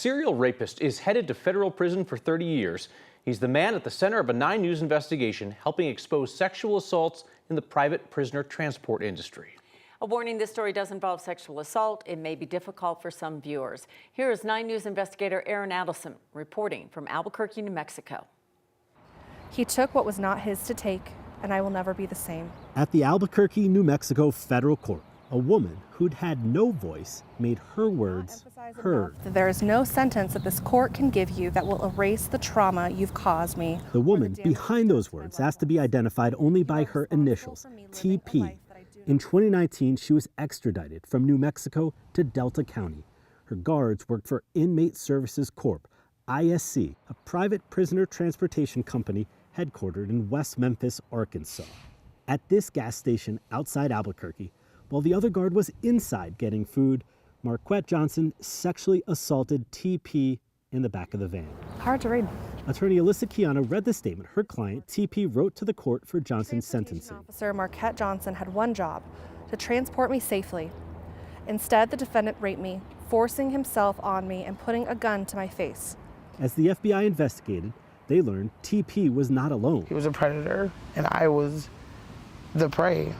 serial rapist is headed to federal prison for 30 years. He's the man at the center of a 9 News investigation helping expose sexual assaults in the private prisoner transport industry. A warning, this story does involve sexual assault. It may be difficult for some viewers. Here is 9 News investigator Aaron Adelson reporting from Albuquerque, New Mexico. He took what was not his to take, and I will never be the same. At the Albuquerque, New Mexico federal court, a woman who'd had no voice made her words heard. There is no sentence that this court can give you that will erase the trauma you've caused me. The woman behind those words asked to be identified only by her initials, TP. In 2019, she was extradited from New Mexico to Delta County. Her guards worked for Inmate Services Corp., ISC, a private prisoner transportation company headquartered in West Memphis, Arkansas. At this gas station outside Albuquerque, while the other guard was inside getting food, Marquet Johnson sexually assaulted TP in the back of the van. Hard to read. Attorney Alyssa Kiana read the statement her client, TP, wrote to the court for Johnson's sentencing. Officer Marquet Johnson had one job, to transport me safely. Instead, the defendant raped me, forcing himself on me and putting a gun to my face. As the FBI investigated, they learned TP was not alone. He was a predator, and I was the prey.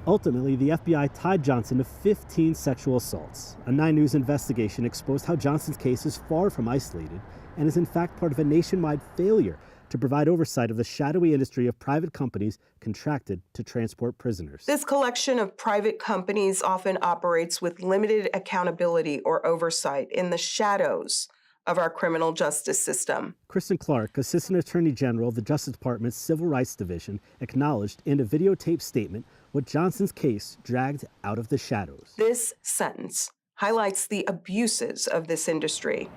Ultimately, the FBI tied Johnson to 15 sexual assaults. A 9 News investigation exposed how Johnson's case is far from isolated and is in fact part of a nationwide failure to provide oversight of the shadowy industry of private companies contracted to transport prisoners. This collection of private companies often operates with limited accountability or oversight in the shadows of our criminal justice system. Kristen Clark, Assistant Attorney General of the Justice Department's Civil Rights Division, acknowledged in a videotaped statement what Johnson's case dragged out of the shadows. This sentence highlights the abuses of this industry.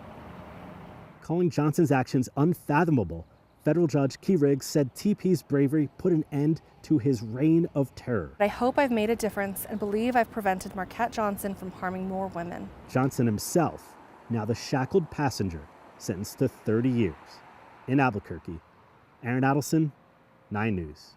Calling Johnson's actions unfathomable, federal judge Key Riggs said TP's bravery put an end to his reign of terror. I hope I've made a difference and believe I've prevented Marquet Johnson from harming more women. Johnson himself, now the shackled passenger, sentenced to 30 years. In Albuquerque, Aaron Adelson, 9 News.